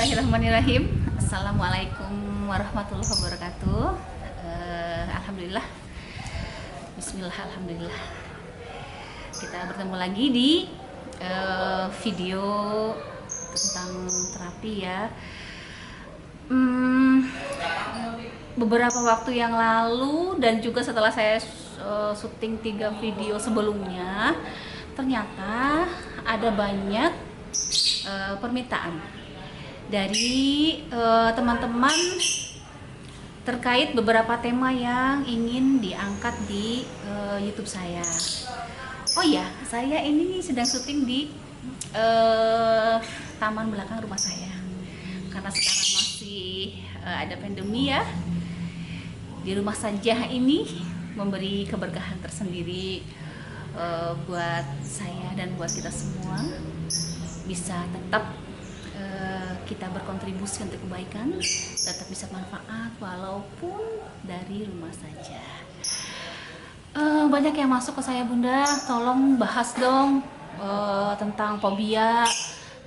Bismillahirrahmanirrahim. Assalamualaikum warahmatullahi wabarakatuh. Alhamdulillah. Bismillah, alhamdulillah. Kita bertemu lagi di video tentang terapi ya. Beberapa waktu yang lalu dan juga setelah saya syuting 3 video sebelumnya, ternyata ada banyak permintaan dari teman-teman terkait beberapa tema yang ingin diangkat di YouTube saya. Oh ya, saya ini sedang syuting di taman belakang rumah saya karena sekarang masih ada pandemi ya. Di rumah saja ini memberi keberkahan tersendiri buat saya dan buat kita semua, bisa tetap kita berkontribusi untuk kebaikan, tetap bisa manfaat walaupun dari rumah saja. Banyak yang masuk ke saya, Bunda, tolong bahas dong tentang fobia,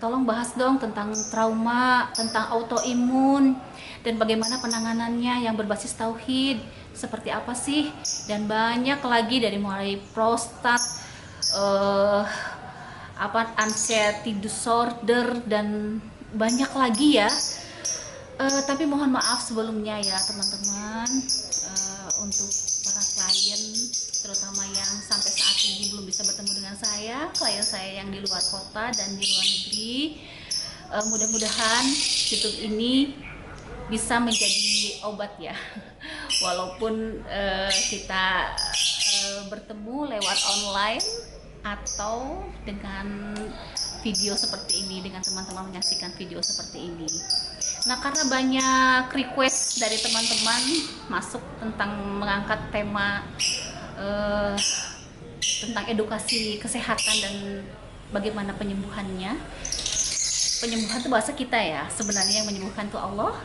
tolong bahas dong tentang trauma, tentang autoimun, dan bagaimana penanganannya yang berbasis tauhid, seperti apa sih, dan banyak lagi dari mulai prostat, anxiety disorder, dan banyak lagi ya. Tapi mohon maaf sebelumnya ya teman-teman, untuk para klien terutama yang sampai saat ini belum bisa bertemu dengan saya, klien saya yang di luar kota dan di luar negeri, mudah-mudahan YouTube ini bisa menjadi obat ya. Walaupun kita bertemu lewat online atau dengan video seperti ini, dengan teman-teman menyaksikan video seperti ini. Nah, karena banyak request dari teman-teman masuk tentang mengangkat tema tentang edukasi kesehatan dan bagaimana penyembuhannya. Penyembuhan itu bahasa kita ya, sebenarnya yang menyembuhkan itu Allah,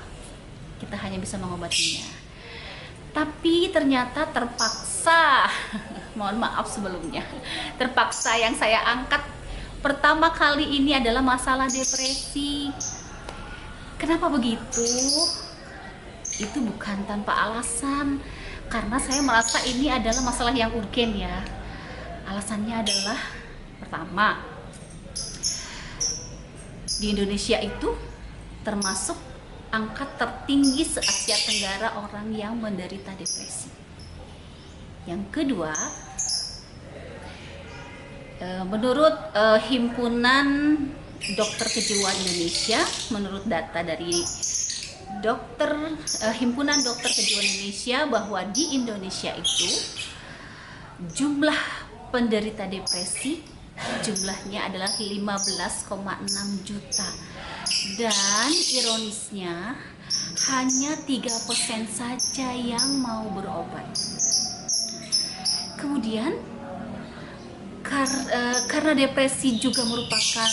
kita hanya bisa mengobatinya. Tapi ternyata terpaksa mohon maaf sebelumnya, terpaksa yang saya angkat pertama kali ini adalah masalah depresi. Kenapa begitu? Itu bukan tanpa alasan, karena saya merasa ini adalah masalah yang urgen ya. Alasannya adalah, pertama, di Indonesia itu termasuk angka tertinggi se-Asia Tenggara orang yang menderita depresi. Yang kedua, menurut Himpunan Dokter Kejiwaan Indonesia, menurut data dari Himpunan Dokter Kejiwaan Indonesia, bahwa di Indonesia itu jumlah penderita depresi jumlahnya adalah 15,6 juta, dan ironisnya hanya 3% saja yang mau berobat. Kemudian karena depresi juga merupakan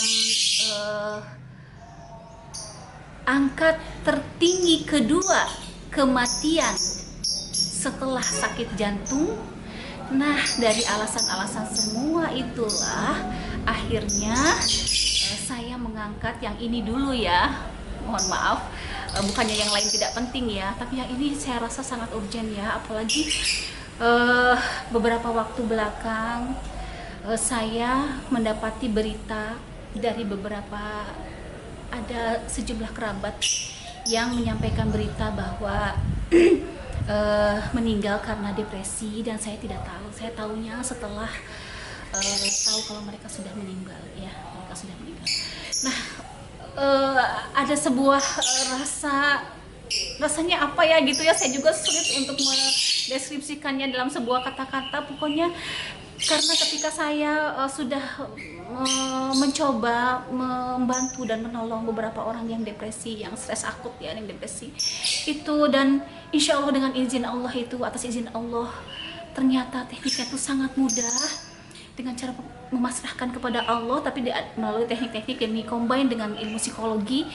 angka tertinggi kedua kematian setelah sakit jantung. Nah, dari alasan-alasan semua itulah akhirnya saya mengangkat yang ini dulu ya. Mohon maaf, bukannya yang lain tidak penting ya, tapi yang ini saya rasa sangat urgent ya. Apalagi beberapa waktu belakang saya mendapati berita dari beberapa, ada sejumlah kerabat yang menyampaikan berita bahwa meninggal karena depresi, dan saya tidak tahu. Saya tahunya setelah tahu kalau mereka sudah meninggal ya, mereka sudah meninggal. Nah, ada sebuah rasanya apa ya gitu ya, saya juga sulit untuk mendeskripsikannya dalam sebuah kata-kata. Pokoknya karena ketika saya sudah mencoba membantu dan menolong beberapa orang yang depresi, yang stres akut ya, yang depresi itu, dan insya Allah dengan izin Allah itu, atas izin Allah, ternyata tekniknya itu sangat mudah, dengan cara memasrahkan kepada Allah, tapi melalui teknik-teknik yang combine dengan ilmu psikologi,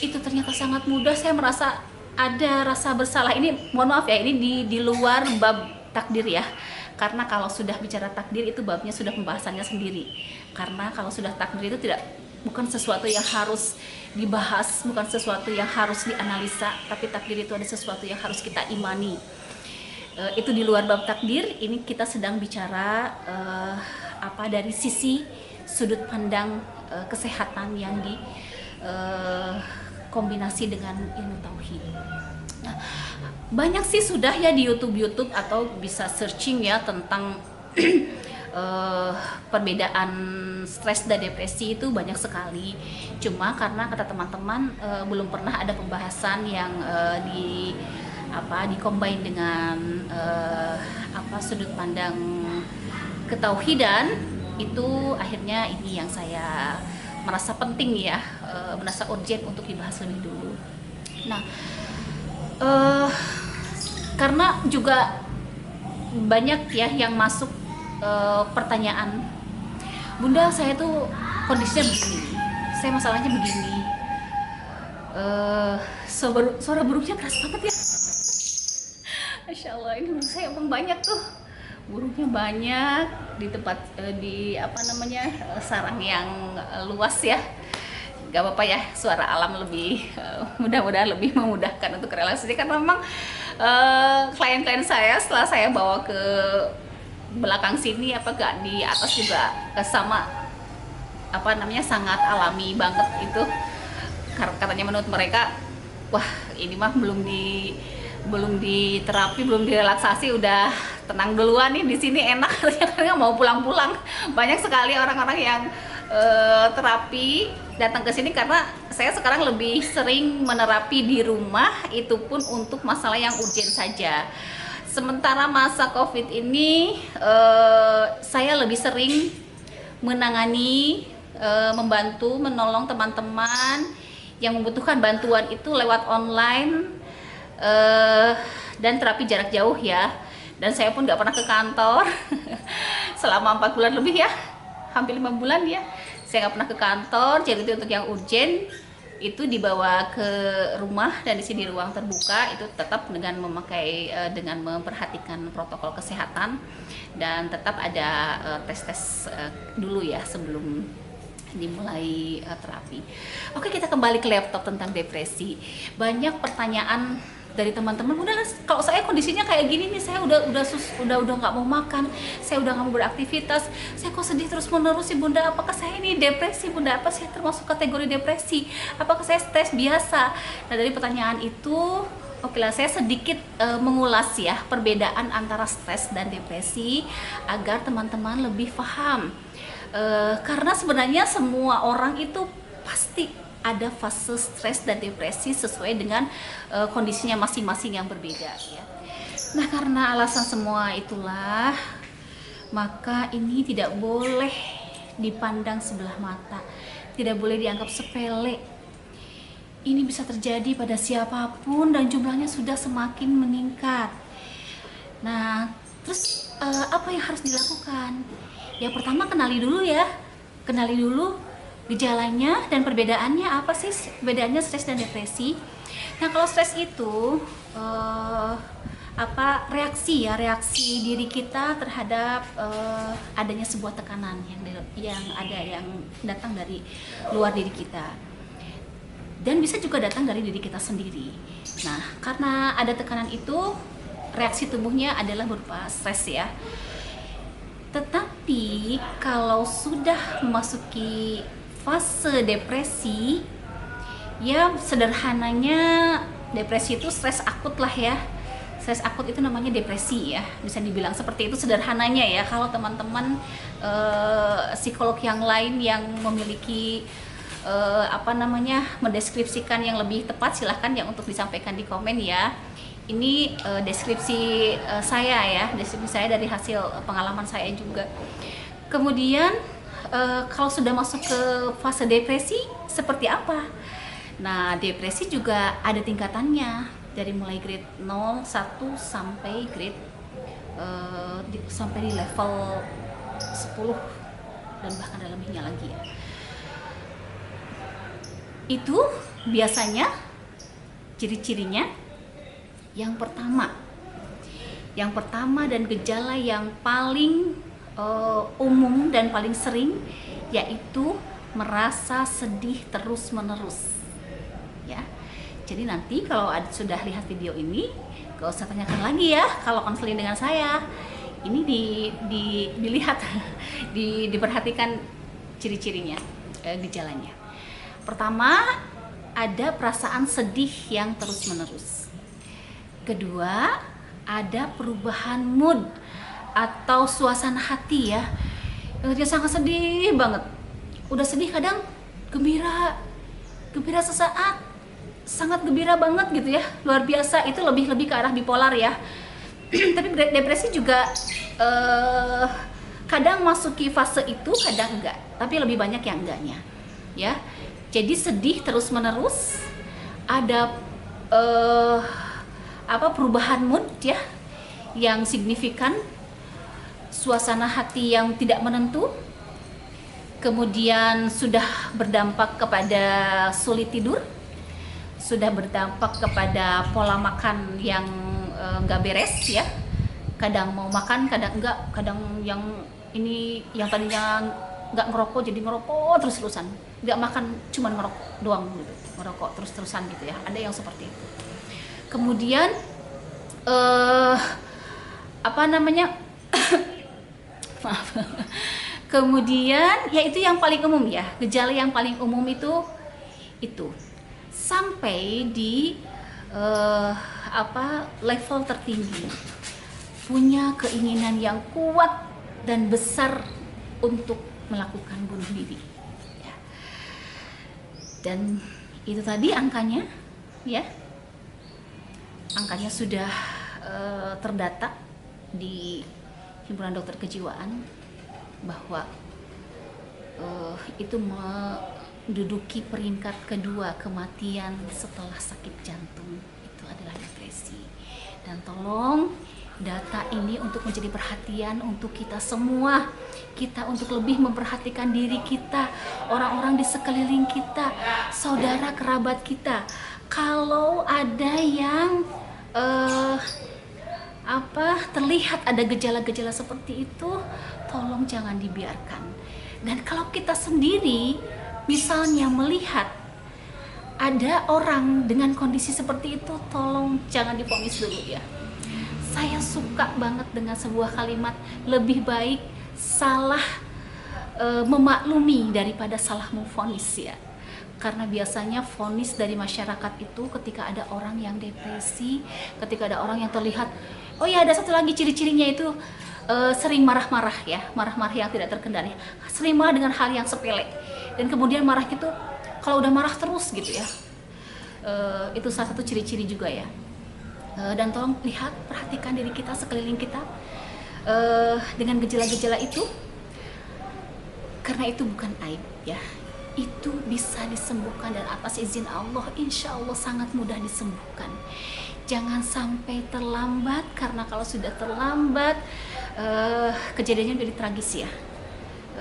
itu ternyata sangat mudah. Saya merasa ada rasa bersalah. Ini mohon maaf ya, ini di luar bab takdir ya, karena kalau sudah bicara takdir itu babnya sudah pembahasannya sendiri. Karena kalau sudah takdir itu bukan sesuatu yang harus dibahas, bukan sesuatu yang harus dianalisa, tapi takdir itu ada sesuatu yang harus kita imani. Itu di luar bab takdir. Ini kita sedang bicara dari sisi sudut pandang kesehatan yang di kombinasi dengan ilmu tauhid. Nah, banyak sih sudah ya di YouTube atau bisa searching ya tentang perbedaan stres dan depresi itu banyak sekali. Cuma karena kata teman-teman belum pernah ada pembahasan yang dikombin dengan sudut pandang ketauhidan, itu akhirnya ini yang saya merasa penting ya, merasa urgent untuk dibahas lebih dulu. Nah, karena juga banyak ya yang masuk pertanyaan, Bunda saya tuh kondisinya begini, saya masalahnya begini, suara burungnya keras banget ya. Masya Allah, ini burung saya emang banyak tuh, burungnya banyak di tempat sarang yang luas ya. Gak apa-apa ya, suara alam lebih mudah-mudahan lebih memudahkan untuk relasi, karena memang klien-klien saya setelah saya bawa ke belakang sini di atas juga sama sangat alami banget itu. Katanya menurut mereka, wah ini mah belum di terapi, belum direlaksasi udah tenang duluan nih di sini, enak karena mau pulang-pulang. Banyak sekali orang-orang yang terapi datang ke sini karena saya sekarang lebih sering menerapi di rumah, itu pun untuk masalah yang urgent saja. Sementara masa COVID ini saya lebih sering menangani, membantu, menolong teman-teman yang membutuhkan bantuan itu lewat online dan terapi jarak jauh ya. Dan saya pun nggak pernah ke kantor selama 4 bulan lebih ya, hampir 5 bulan ya, saya nggak pernah ke kantor. Jadi itu untuk yang urgent itu dibawa ke rumah dan di sini ruang terbuka, itu tetap dengan memperhatikan protokol kesehatan dan tetap ada tes dulu ya sebelum dimulai terapi. Oke, kita kembali ke laptop tentang depresi. Banyak pertanyaan dari teman-teman, Bunda, kalau saya kondisinya kayak gini nih, saya udah nggak mau makan, saya udah nggak mau beraktivitas, saya kok sedih terus menerus sih Bunda, apakah saya ini depresi Bunda, apa saya termasuk kategori depresi, apakah saya stres biasa? Nah, dari pertanyaan itu oke lah, saya sedikit mengulas ya perbedaan antara stres dan depresi agar teman-teman lebih paham. Karena sebenarnya semua orang itu pasti ada fase stres dan depresi sesuai dengan kondisinya masing-masing yang berbeda ya. Nah, karena alasan semua itulah, maka ini tidak boleh dipandang sebelah mata, tidak boleh dianggap sepele. Ini bisa terjadi pada siapapun dan jumlahnya sudah semakin meningkat. Nah, terus apa yang harus dilakukan? Yang pertama, kenali dulu gejalanya dan perbedaannya apa sih, perbedaannya stres dan depresi. Nah, kalau stres itu reaksi diri kita terhadap adanya sebuah tekanan yang datang dari luar diri kita, dan bisa juga datang dari diri kita sendiri. Nah, karena ada tekanan itu, reaksi tubuhnya adalah berupa stres ya. Tetapi kalau sudah memasuki fase depresi, ya sederhananya depresi itu stres akut lah ya. Stres akut itu namanya depresi ya, bisa dibilang seperti itu sederhananya ya. Kalau teman-teman psikolog yang lain yang memiliki mendeskripsikan yang lebih tepat, silahkan yang untuk disampaikan di komen ya. Ini deskripsi saya dari hasil pengalaman saya juga. Kemudian kalau sudah masuk ke fase depresi seperti apa? Nah, depresi juga ada tingkatannya, dari mulai grade 0, 1 sampai grade sampai di level 10 dan bahkan ada lebihnya lagi ya. Itu biasanya ciri-cirinya yang pertama dan gejala yang paling umum dan paling sering, yaitu merasa sedih terus-menerus ya. Jadi nanti kalau sudah lihat video ini, gak usah tanyakan lagi ya kalau konseling dengan saya. Ini dilihat, diperhatikan ciri-cirinya, gejalanya. Pertama, ada perasaan sedih yang terus-menerus. Kedua, ada perubahan mood atau suasana hati ya. Dia sangat sedih banget. Udah sedih kadang gembira sesaat, sangat gembira banget gitu ya, luar biasa. Itu lebih ke arah bipolar ya. Tapi depresi juga kadang masuki fase itu, kadang enggak, tapi lebih banyak yang enggaknya ya. Jadi sedih terus menerus, ada perubahan mood ya yang signifikan, suasana hati yang tidak menentu, kemudian sudah berdampak kepada sulit tidur, sudah berdampak kepada pola makan yang nggak beres ya. Kadang mau makan, kadang enggak, kadang yang tadinya nggak ngerokok jadi ngerokok terus-terusan, nggak makan cuman ngerokok doang gitu, ngerokok terus-terusan gitu ya. Ada yang seperti itu. Kemudian maaf. Kemudian ya itu yang paling umum ya, gejala yang paling umum itu sampai di level tertinggi, punya keinginan yang kuat dan besar untuk melakukan bunuh diri ya. Dan itu tadi angkanya ya, angkanya sudah terdata di Himpunan Dokter Kejiwaan bahwa itu menduduki peringkat kedua kematian setelah sakit jantung, itu adalah depresi. Dan tolong data ini untuk menjadi perhatian untuk kita semua, kita untuk lebih memperhatikan diri kita, orang-orang di sekeliling kita, saudara kerabat kita. Kalau ada yang terlihat ada gejala-gejala seperti itu, tolong jangan dibiarkan. Dan kalau kita sendiri misalnya melihat ada orang dengan kondisi seperti itu, tolong jangan divonis dulu ya. Saya suka banget dengan sebuah kalimat, lebih baik salah memaklumi daripada salah memvonis ya. Karena biasanya vonis dari masyarakat itu ketika ada orang yang depresi, ketika ada orang yang terlihat, oh ya ada satu lagi ciri-cirinya itu sering marah-marah ya, marah-marah yang tidak terkendali, sering marah dengan hal yang sepele, dan kemudian marah itu kalau udah marah terus gitu ya, itu salah satu ciri-ciri juga ya. Dan tolong lihat, perhatikan diri kita, sekeliling kita dengan gejala-gejala itu, karena itu bukan aib ya, itu bisa disembuhkan dan atas izin Allah, insya Allah sangat mudah disembuhkan. Jangan sampai terlambat, karena kalau sudah terlambat kejadiannya jadi tragis ya.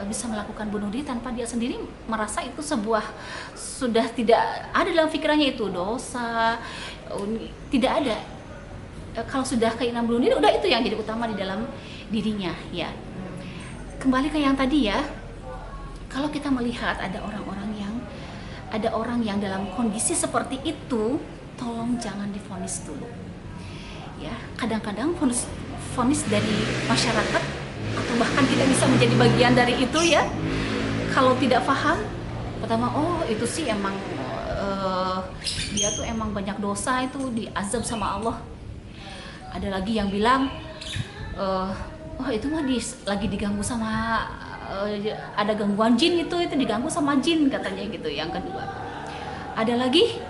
Bisa melakukan bunuh diri tanpa dia sendiri merasa itu sudah tidak ada dalam pikirannya itu dosa, tidak ada. Kalau sudah keinginan bunuh diri, udah itu yang jadi utama di dalam dirinya ya. Kembali ke yang tadi ya, kalau kita melihat ada orang yang dalam kondisi seperti itu, tolong jangan divonis dulu ya. Kadang-kadang vonis dari masyarakat atau bahkan kita bisa menjadi bagian dari itu ya, kalau tidak paham, pertama oh itu sih emang dia tuh emang banyak dosa, itu diazab sama Allah. Ada lagi yang bilang oh itu mah lagi diganggu sama ada gangguan jin, itu diganggu sama jin katanya gitu. Yang kedua ada lagi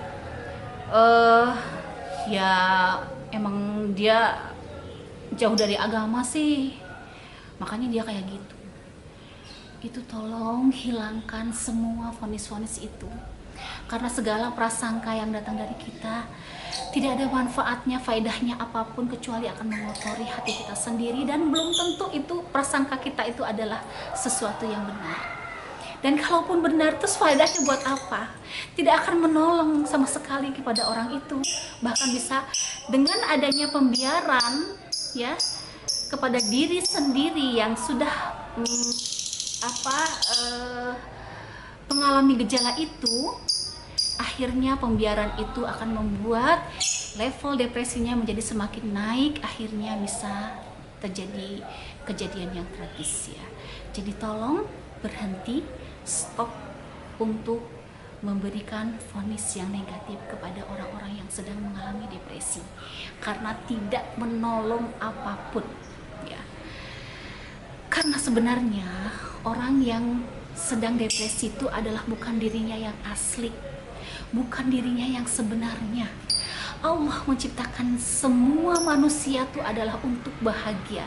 ya emang dia jauh dari agama sih, makanya dia kayak gitu. Itu tolong hilangkan semua vonis-vonis itu, karena segala prasangka yang datang dari kita tidak ada manfaatnya, faedahnya apapun, kecuali akan mengotori hati kita sendiri, dan belum tentu itu prasangka kita itu adalah sesuatu yang benar. Dan kalaupun benar, terus faedahnya buat apa? Tidak akan menolong sama sekali kepada orang itu. Bahkan bisa dengan adanya pembiaran ya kepada diri sendiri yang sudah mengalami gejala itu, akhirnya pembiaran itu akan membuat level depresinya menjadi semakin naik, akhirnya bisa terjadi kejadian yang tragis ya. Jadi tolong berhenti, stop untuk memberikan vonis yang negatif kepada orang-orang yang sedang mengalami depresi, karena tidak menolong apapun ya. Karena sebenarnya orang yang sedang depresi itu adalah bukan dirinya yang asli, bukan dirinya yang sebenarnya. Allah menciptakan semua manusia itu adalah untuk bahagia.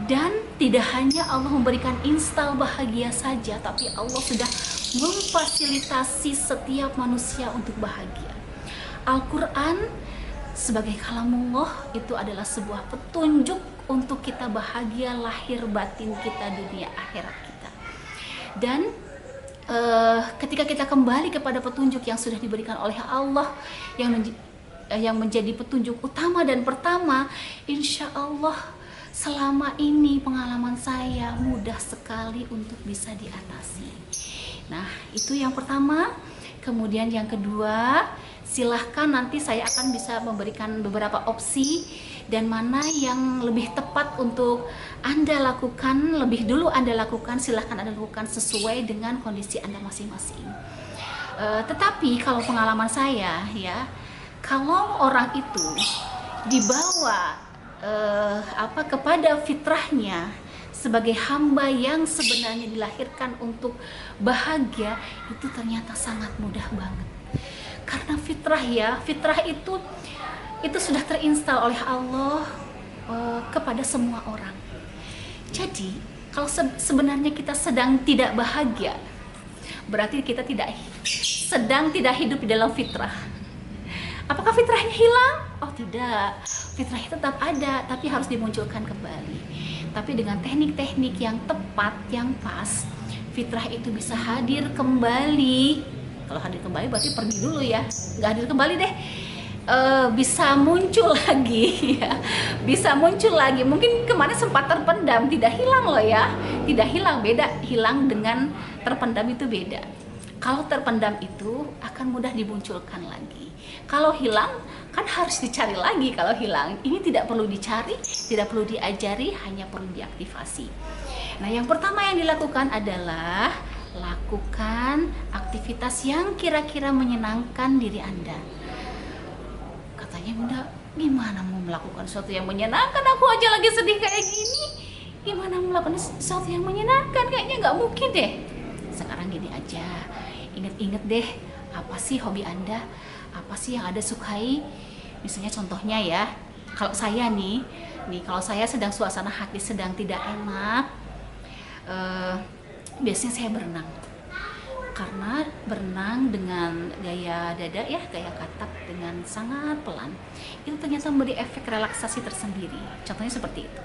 Dan tidak hanya Allah memberikan instal bahagia saja, tapi Allah sudah memfasilitasi setiap manusia untuk bahagia. Al-Quran sebagai kalamullah itu adalah sebuah petunjuk untuk kita bahagia lahir batin kita, dunia akhirat kita. Dan ketika kita kembali kepada petunjuk yang sudah diberikan oleh Allah, yang menjadi petunjuk utama dan pertama, insya Allah selama ini pengalaman saya mudah sekali untuk bisa diatasi. Nah, itu yang pertama. Kemudian yang kedua, silahkan nanti saya akan bisa memberikan beberapa opsi dan mana yang lebih tepat untuk Anda lakukan, lebih dulu Anda lakukan, silahkan Anda lakukan sesuai dengan kondisi Anda masing-masing. Tetapi kalau pengalaman saya ya, kalau orang itu dibawa kepada fitrahnya sebagai hamba yang sebenarnya dilahirkan untuk bahagia, itu ternyata sangat mudah banget. Karena fitrah itu sudah terinstal oleh Allah kepada semua orang. Jadi kalau sebenarnya kita sedang tidak bahagia, berarti kita sedang tidak hidup di dalam fitrah. Apakah fitrahnya hilang? Oh tidak, fitrahnya tetap ada, tapi harus dimunculkan kembali. Tapi dengan teknik-teknik yang tepat, yang pas, fitrah itu bisa hadir kembali. Kalau hadir kembali berarti pergi dulu ya, nggak hadir kembali deh. Bisa muncul lagi ya, bisa muncul lagi. Mungkin kemarin sempat terpendam, tidak hilang loh ya, tidak hilang, beda. Hilang dengan terpendam itu beda. Kalau terpendam itu akan mudah dimunculkan lagi. Kalau hilang kan harus dicari lagi. Kalau hilang ini tidak perlu dicari, tidak perlu diajari, hanya perlu diaktifasi. Nah, yang pertama yang dilakukan adalah lakukan aktivitas yang kira-kira menyenangkan diri Anda. Katanya Bunda, gimana mau melakukan sesuatu yang menyenangkan? Aku aja lagi sedih kayak gini. Gimana melakukan sesuatu yang menyenangkan? Kayaknya nggak mungkin deh. Sekarang gini aja, inget-inget deh, apa sih hobi Anda? Apa sih yang Anda sukai? Misalnya contohnya ya, kalau saya nih kalau saya sedang suasana hati sedang tidak enak, biasanya saya berenang. Karena berenang dengan gaya dada ya, gaya katak dengan sangat pelan, itu ternyata memberi efek relaksasi tersendiri. Contohnya seperti itu.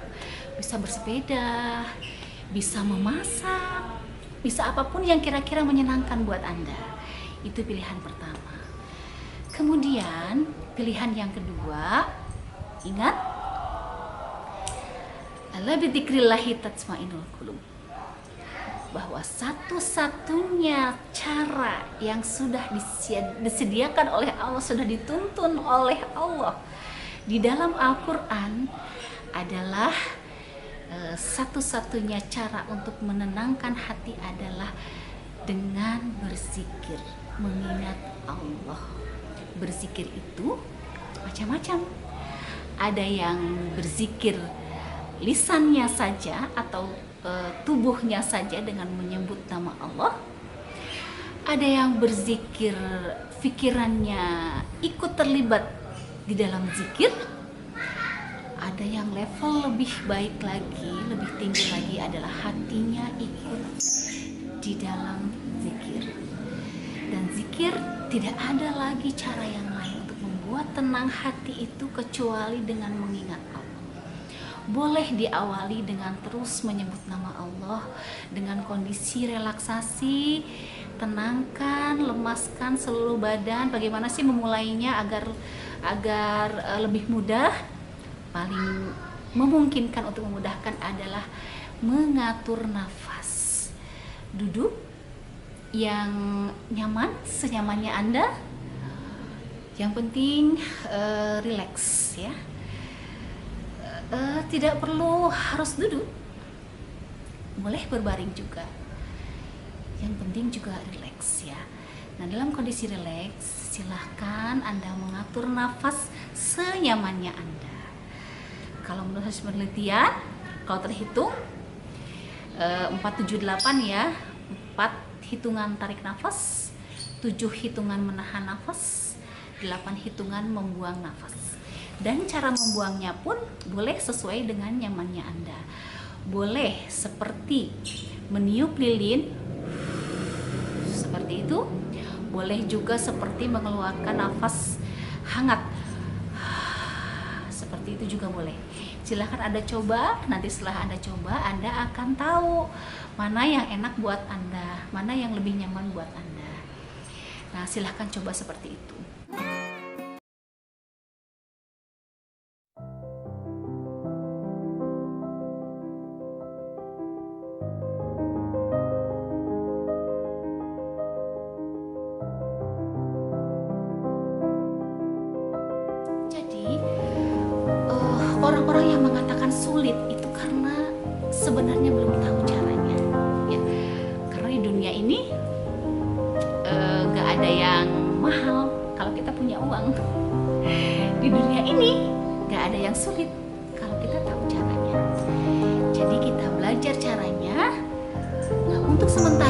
Bisa bersepeda, bisa memasak, bisa apapun yang kira-kira menyenangkan buat Anda. Itu pilihan pertama. Kemudian pilihan yang kedua, ingat, ala bidzikrillahi tatma'innul qulub. Bahwa satu-satunya cara yang sudah disediakan oleh Allah, sudah dituntun oleh Allah di dalam Al-Quran adalah satu-satunya cara untuk menenangkan hati adalah dengan berzikir, mengingat Allah. Berzikir itu macam-macam. Ada yang berzikir lisannya saja atau tubuhnya saja dengan menyebut nama Allah. Ada yang berzikir pikirannya ikut terlibat di dalam zikir. Ada yang level lebih baik lagi, lebih tinggi lagi adalah hatinya ikut di dalam zikir. Dan zikir tidak ada lagi cara yang lain untuk membuat tenang hati itu kecuali dengan mengingat Allah. Boleh diawali dengan terus menyebut nama Allah dengan kondisi relaksasi, tenangkan, lemaskan seluruh badan. Bagaimana sih memulainya agar lebih mudah? Paling memungkinkan untuk memudahkan adalah mengatur nafas. Duduk, yang nyaman, senyamannya Anda. Yang penting relax ya. Tidak perlu harus duduk, boleh berbaring juga. Yang penting juga relax ya. Nah, dalam kondisi relax, silahkan Anda mengatur nafas senyamannya Anda. Kalau menurut hasil penelitian, kalau terhitung 478 ya, 4 hitungan tarik nafas, 7 hitungan menahan nafas, 8 hitungan membuang nafas. Dan cara membuangnya pun boleh sesuai dengan nyamannya Anda. Boleh seperti meniup lilin seperti itu, boleh juga seperti mengeluarkan nafas hangat seperti itu juga boleh. Silahkan Anda coba, nanti setelah Anda coba Anda akan tahu mana yang enak buat Anda, mana yang lebih nyaman buat Anda. Nah, silahkan coba seperti itu. Orang-orang yang mengatakan sulit itu karena sebenarnya belum tahu caranya ya. Karena di dunia ini gak ada yang mahal kalau kita punya uang. Di dunia ini gak ada yang sulit kalau kita tahu caranya. Jadi kita belajar caranya. Nah, untuk sementara